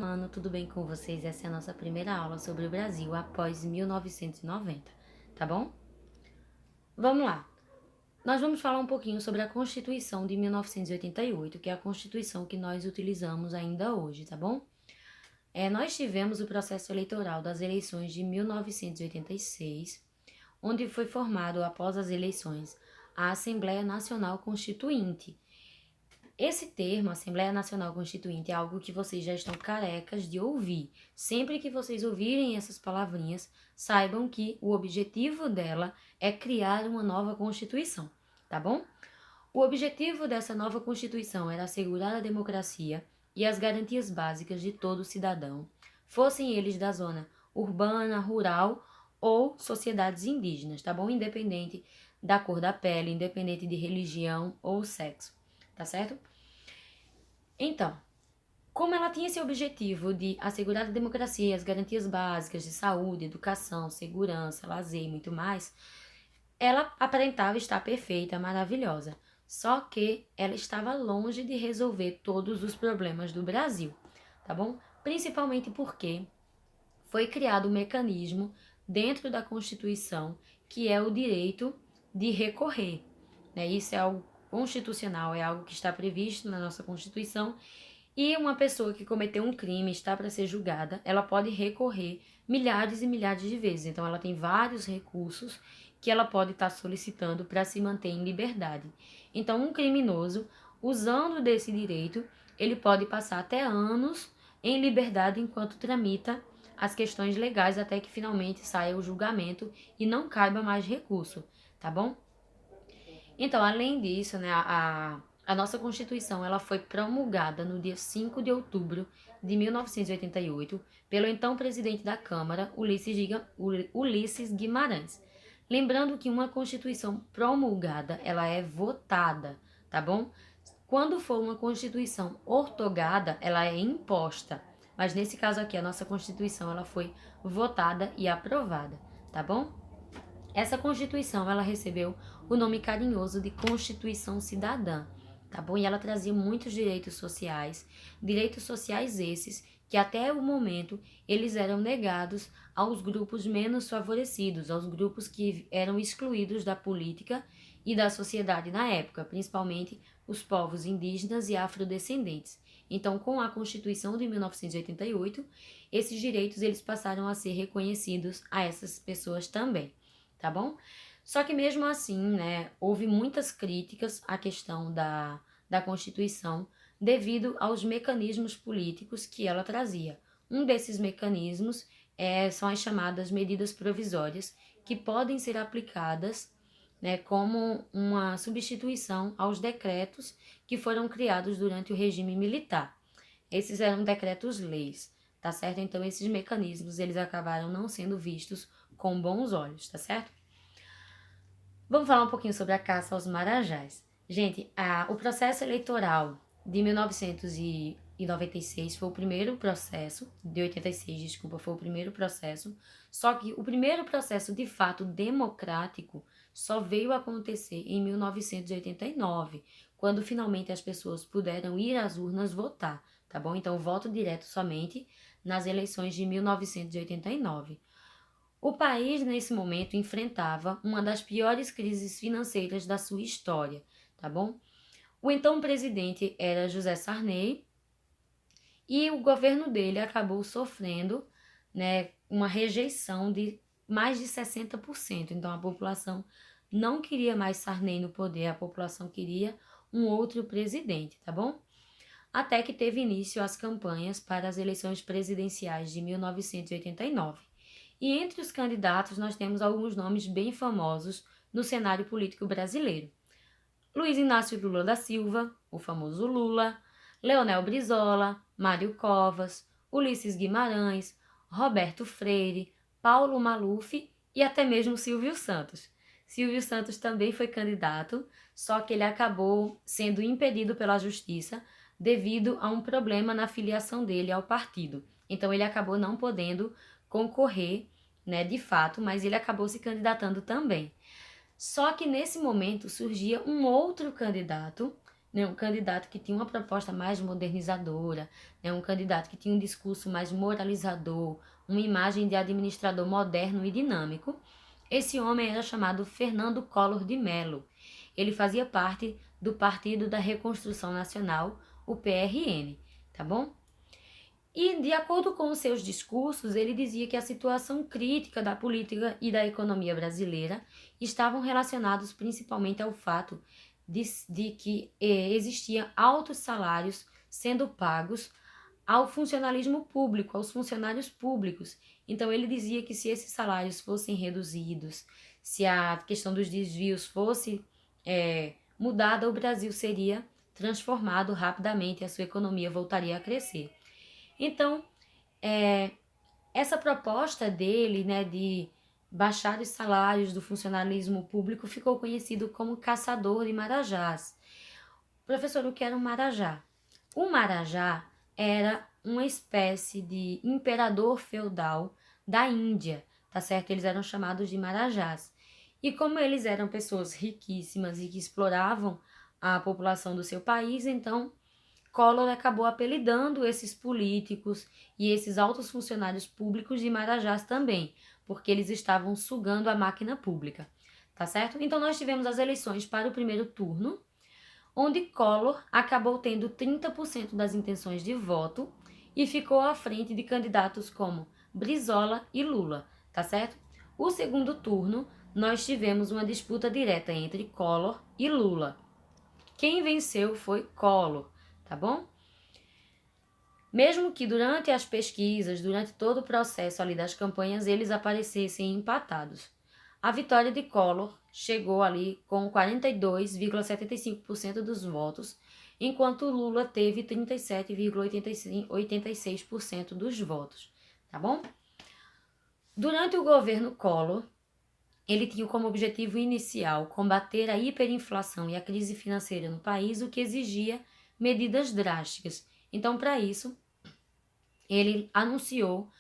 ano, tudo bem com vocês? Essa é a nossa primeira aula sobre o Brasil após 1990, tá bom? Vamos lá. Nós vamos falar um pouquinho sobre a Constituição de 1988, que é a Constituição que nós utilizamos ainda hoje, tá bom? Nós tivemos o processo eleitoral das eleições de 1986, onde foi formado, após as eleições, a Assembleia Nacional Constituinte. Esse termo, Assembleia Nacional Constituinte, é algo que vocês já estão carecas de ouvir. Sempre que vocês ouvirem essas palavrinhas, saibam que o objetivo dela é criar uma nova Constituição, tá bom? O objetivo dessa nova Constituição era assegurar a democracia e as garantias básicas de todo cidadão, fossem eles da zona urbana, rural ou sociedades indígenas, tá bom? Independente da cor da pele, independente de religião ou sexo, tá certo? Então, como ela tinha esse objetivo de assegurar a democracia, as garantias básicas de saúde, educação, segurança, lazer e muito mais, ela aparentava estar perfeita, maravilhosa. Só que ela estava longe de resolver todos os problemas do Brasil, tá bom? Principalmente porque foi criado um mecanismo dentro da Constituição que é o direito de recorrer, né? Isso é algo constitucional, é algo que está previsto na nossa Constituição. E uma pessoa que cometeu um crime está para ser julgada, ela pode recorrer milhares e milhares de vezes. Então, ela tem vários recursos que ela pode estar solicitando para se manter em liberdade. Então, um criminoso, usando desse direito, ele pode passar até anos em liberdade enquanto tramita as questões legais até que finalmente saia o julgamento e não caiba mais recurso, tá bom? Então, além disso, né, a nossa Constituição ela foi promulgada no dia 5 de outubro de 1988 pelo então presidente da Câmara, Ulisses Guimarães. Lembrando que uma Constituição promulgada, ela é votada, tá bom? Quando for uma Constituição ortogada, ela é imposta. Mas nesse caso aqui, a nossa Constituição ela foi votada e aprovada, tá bom? Essa Constituição, ela recebeu o nome carinhoso de Constituição Cidadã, tá bom? E ela trazia muitos direitos sociais esses que até o momento eles eram negados aos grupos menos favorecidos, aos grupos que eram excluídos da política e da sociedade na época, principalmente os povos indígenas e afrodescendentes. Então, com a Constituição de 1988, esses direitos eles passaram a ser reconhecidos a essas pessoas também, tá bom? Só que mesmo assim, né, houve muitas críticas à questão da Constituição devido aos mecanismos políticos que ela trazia. Um desses mecanismos são as chamadas medidas provisórias, que podem ser aplicadas, né, como uma substituição aos decretos que foram criados durante o regime militar. Esses eram decretos-leis, tá certo? Então, esses mecanismos, eles acabaram não sendo vistos com bons olhos, tá certo? Vamos falar um pouquinho sobre a caça aos marajás. Gente, o processo eleitoral de 1996 foi o primeiro processo, de 86, desculpa, foi o primeiro processo, só que o primeiro processo de fato democrático só veio acontecer em 1989, quando finalmente as pessoas puderam ir às urnas votar, tá bom? Então, voto direto somente nas eleições de 1989. O país, nesse momento, enfrentava uma das piores crises financeiras da sua história, tá bom? O então presidente era José Sarney e o governo dele acabou sofrendo, né, uma rejeição de mais de 60%. Então, a população não queria mais Sarney no poder, a população queria um outro presidente, tá bom? Até que teve início as campanhas para as eleições presidenciais de 1989. E entre os candidatos nós temos alguns nomes bem famosos no cenário político brasileiro. Luiz Inácio Lula da Silva, o famoso Lula, Leonel Brizola, Mário Covas, Ulisses Guimarães, Roberto Freire, Paulo Maluf e até mesmo Silvio Santos. Silvio Santos também foi candidato, só que ele acabou sendo impedido pela justiça devido a um problema na filiação dele ao partido. Então ele acabou não podendo concorrer, né, de fato, mas ele acabou se candidatando também. Só que nesse momento surgia um outro candidato, né, um candidato que tinha uma proposta mais modernizadora, né, um candidato que tinha um discurso mais moralizador, uma imagem de administrador moderno e dinâmico. Esse homem era chamado Fernando Collor de Mello. Ele fazia parte do Partido da Reconstrução Nacional, o PRN, tá bom? E, de acordo com os seus discursos, ele dizia que a situação crítica da política e da economia brasileira estavam relacionados principalmente ao fato de que existiam altos salários sendo pagos ao funcionalismo público, aos funcionários públicos. Então, ele dizia que se esses salários fossem reduzidos, se a questão dos desvios fosse mudada, o Brasil seria transformado rapidamente e a sua economia voltaria a crescer. Então, essa proposta dele, né, de baixar os salários do funcionalismo público ficou conhecido como caçador de marajás. Professor, o que era um marajá? O marajá era uma espécie de imperador feudal da Índia, tá certo? Eles eram chamados de marajás. E como eles eram pessoas riquíssimas e que exploravam a população do seu país, então Collor acabou apelidando esses políticos e esses altos funcionários públicos de marajás também, porque eles estavam sugando a máquina pública, tá certo? Então nós tivemos as eleições para o primeiro turno, onde Collor acabou tendo 30% das intenções de voto e ficou à frente de candidatos como Brizola e Lula, tá certo? O segundo turno, nós tivemos uma disputa direta entre Collor e Lula. Quem venceu foi Collor, tá bom? Mesmo que durante as pesquisas, durante todo o processo ali das campanhas, eles aparecessem empatados. A vitória de Collor chegou ali com 42,75% dos votos, enquanto Lula teve 37,86% dos votos, tá bom? Durante o governo Collor, ele tinha como objetivo inicial combater a hiperinflação e a crise financeira no país, o que exigia medidas drásticas. Então, para isso, ele anunciou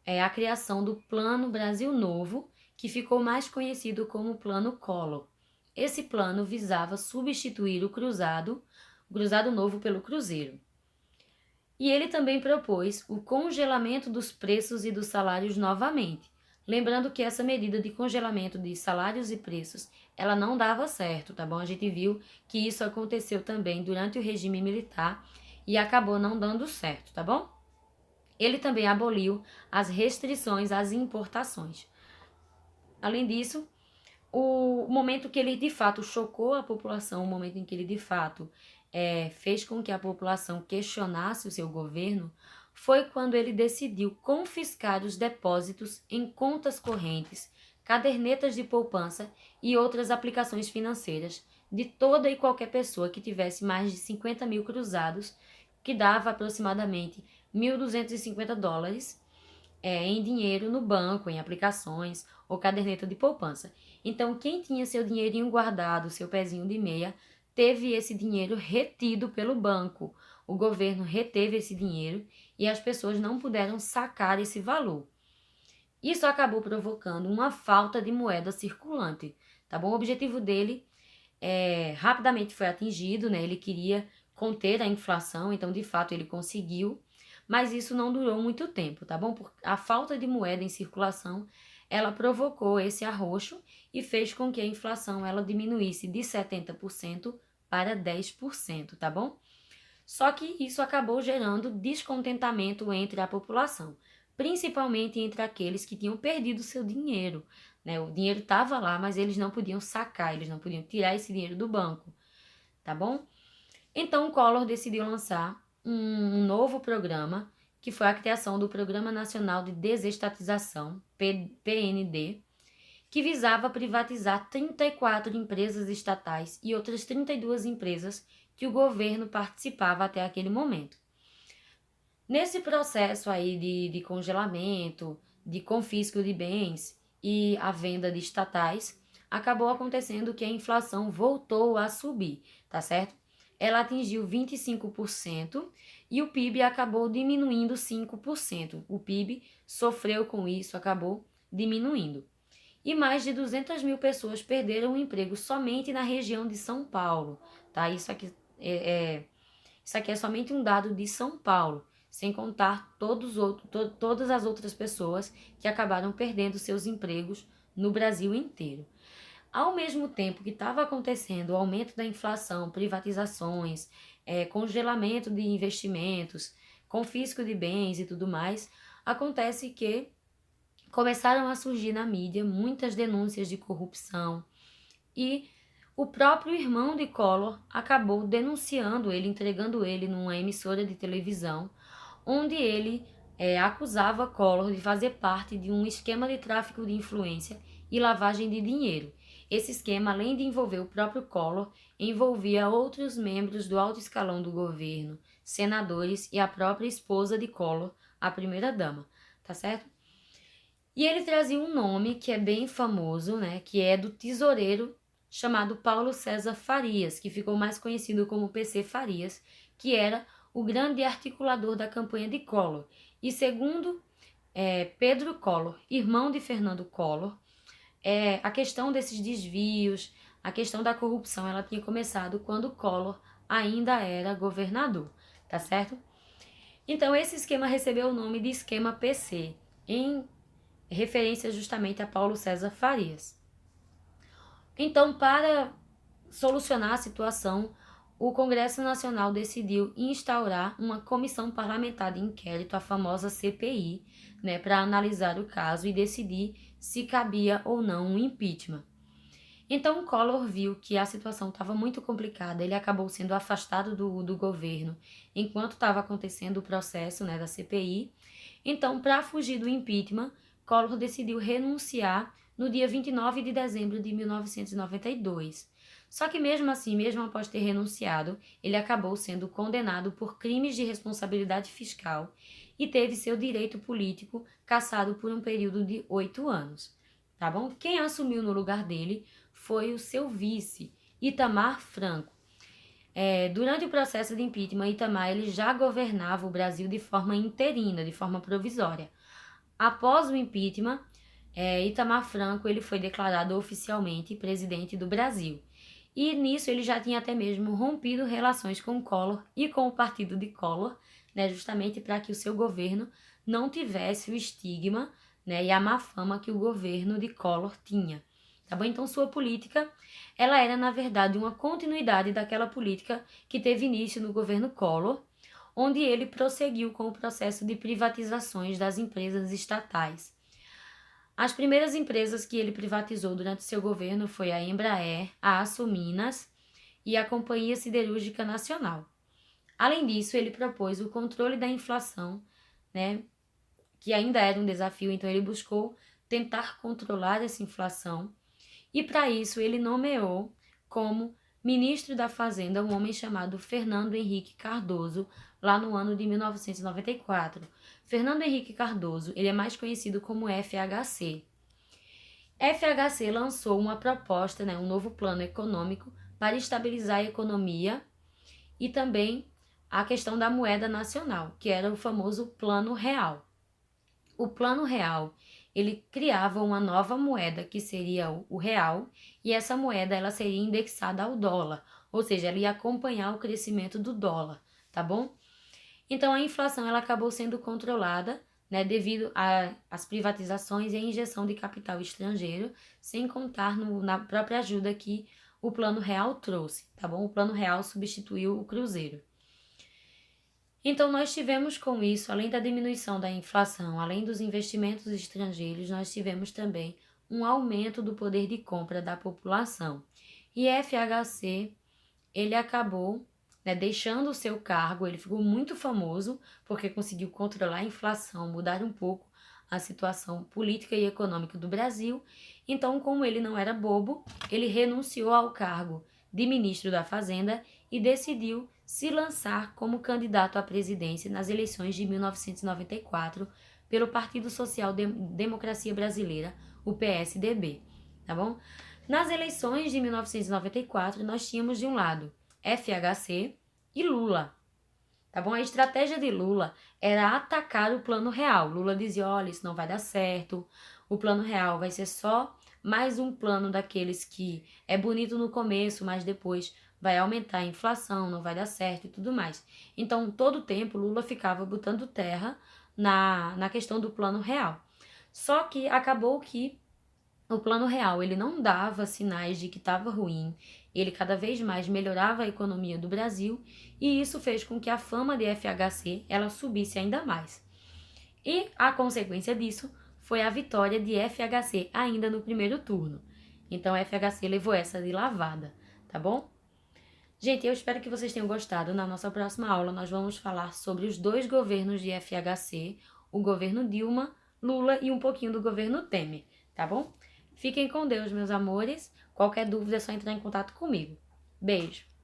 a criação do Plano Brasil Novo, que ficou mais conhecido como Plano Collor. Esse plano visava substituir o cruzado novo pelo cruzeiro. E ele também propôs o congelamento dos preços e dos salários novamente. Lembrando que essa medida de congelamento de salários e preços, ela não dava certo, tá bom? A gente viu que isso aconteceu também durante o regime militar e acabou não dando certo, tá bom? Ele também aboliu as restrições às importações. Além disso, o momento que ele de fato chocou a população, o momento em que ele de fato fez com que a população questionasse o seu governo, foi quando ele decidiu confiscar os depósitos em contas correntes, cadernetas de poupança e outras aplicações financeiras de toda e qualquer pessoa que tivesse mais de 50 mil cruzados, que dava aproximadamente $1.250 em dinheiro no banco, em aplicações ou caderneta de poupança. Então, quem tinha seu dinheirinho guardado, seu pezinho de meia, teve esse dinheiro retido pelo banco. O governo reteve esse dinheiro e as pessoas não puderam sacar esse valor. Isso acabou provocando uma falta de moeda circulante, tá bom? O objetivo dele rapidamente foi atingido, né? Ele queria conter a inflação, então de fato ele conseguiu, mas isso não durou muito tempo, tá bom? Por a falta de moeda em circulação, ela provocou esse arroxo e fez com que a inflação ela diminuísse de 70% para 10%, tá bom? Só que isso acabou gerando descontentamento entre a população, principalmente entre aqueles que tinham perdido seu dinheiro, né? O dinheiro estava lá, mas eles não podiam sacar, eles não podiam tirar esse dinheiro do banco, tá bom? Então, o Collor decidiu lançar um novo programa, que foi a criação do Programa Nacional de Desestatização, PND, que visava privatizar 34 empresas estatais e outras 32 empresas que o governo participava até aquele momento. Nesse processo aí de congelamento, de confisco de bens e a venda de estatais, acabou acontecendo que a inflação voltou a subir, tá certo? Ela atingiu 25% e o PIB acabou diminuindo 5%. O PIB sofreu com isso, acabou diminuindo. E mais de 200 mil pessoas perderam o emprego somente na região de São Paulo, tá? Isso aqui Isso aqui é somente um dado de São Paulo, sem contar todas as outras pessoas que acabaram perdendo seus empregos no Brasil inteiro. Ao mesmo tempo que estava acontecendo o aumento da inflação, privatizações, congelamento de investimentos, confisco de bens e tudo mais, acontece que começaram a surgir na mídia muitas denúncias de corrupção e o próprio irmão de Collor acabou denunciando ele, entregando ele numa emissora de televisão, onde ele acusava Collor de fazer parte de um esquema de tráfico de influência e lavagem de dinheiro. Esse esquema, além de envolver o próprio Collor, envolvia outros membros do alto escalão do governo, senadores e a própria esposa de Collor, a primeira-dama, tá certo? E ele trazia um nome que é bem famoso, né, que é do tesoureiro chamado Paulo César Farias, que ficou mais conhecido como PC Farias, que era o grande articulador da campanha de Collor. E segundo Pedro Collor, irmão de Fernando Collor, a questão desses desvios, a questão da corrupção, ela tinha começado quando Collor ainda era governador, tá certo? Então, esse esquema recebeu o nome de esquema PC, em referência justamente a Paulo César Farias. Então, para solucionar a situação, o Congresso Nacional decidiu instaurar uma comissão parlamentar de inquérito, a famosa CPI, né, para analisar o caso e decidir se cabia ou não um impeachment. Então, Collor viu que a situação estava muito complicada, ele acabou sendo afastado do governo enquanto estava acontecendo o processo, né, da CPI. Então, para fugir do impeachment, Collor decidiu renunciar no dia 29 de dezembro de 1992. Só que mesmo assim, mesmo após ter renunciado, ele acabou sendo condenado por crimes de responsabilidade fiscal e teve seu direito político cassado por um período de 8 anos, tá bom? Quem assumiu no lugar dele foi o seu vice, Itamar Franco. Durante o processo de impeachment, Itamar ele já governava o Brasil de forma interina, de forma provisória. Após o impeachment, Itamar Franco ele foi declarado oficialmente presidente do Brasil. E nisso ele já tinha até mesmo rompido relações com Collor e com o partido de Collor, né, justamente para que o seu governo não tivesse o estigma, né, e a má fama que o governo de Collor tinha. Tá bom? Então sua política, ela era na verdade uma continuidade daquela política que teve início no governo Collor, onde ele prosseguiu com o processo de privatizações das empresas estatais. As primeiras empresas que ele privatizou durante seu governo foi a Embraer, a Açominas e a Companhia Siderúrgica Nacional. Além disso, ele propôs o controle da inflação, né, que ainda era um desafio, então ele buscou tentar controlar essa inflação e para isso ele nomeou como ministro da Fazenda um homem chamado Fernando Henrique Cardoso, lá no ano de 1994. Fernando Henrique Cardoso, ele é mais conhecido como FHC. FHC lançou uma proposta, né, um novo plano econômico para estabilizar a economia e também a questão da moeda nacional, que era o famoso Plano Real. O Plano Real, ele criava uma nova moeda, que seria o real, e essa moeda ela seria indexada ao dólar, ou seja, ela ia acompanhar o crescimento do dólar, tá bom? Então, a inflação ela acabou sendo controlada, né, devido às privatizações e à injeção de capital estrangeiro, sem contar na própria ajuda que o Plano Real trouxe, tá bom? O Plano Real substituiu o Cruzeiro. Então, nós tivemos com isso, além da diminuição da inflação, além dos investimentos estrangeiros, nós tivemos também um aumento do poder de compra da população. E FHC, ele acabou, né, deixando o seu cargo, ele ficou muito famoso porque conseguiu controlar a inflação, mudar um pouco a situação política e econômica do Brasil. Então, como ele não era bobo, ele renunciou ao cargo de ministro da Fazenda e decidiu se lançar como candidato à presidência nas eleições de 1994 pelo Partido Social Democracia Brasileira, o PSDB, tá bom? Nas eleições de 1994, nós tínhamos de um lado FHC e Lula, tá bom? A estratégia de Lula era atacar o Plano Real. Lula dizia, olha, isso não vai dar certo, o Plano Real vai ser só mais um plano daqueles que é bonito no começo, mas depois vai aumentar a inflação, não vai dar certo e tudo mais. Então, todo o tempo, Lula ficava botando terra na questão do plano real. Só que acabou que o plano real, ele não dava sinais de que estava ruim, ele cada vez mais melhorava a economia do Brasil, e isso fez com que a fama de FHC ela subisse ainda mais. E a consequência disso foi a vitória de FHC ainda no primeiro turno. Então FHC levou essa de lavada, tá bom? Gente, eu espero que vocês tenham gostado. Na nossa próxima aula nós vamos falar sobre os dois governos de FHC, o governo Dilma, Lula e um pouquinho do governo Temer, tá bom? Fiquem com Deus, meus amores. Qualquer dúvida é só entrar em contato comigo. Beijo!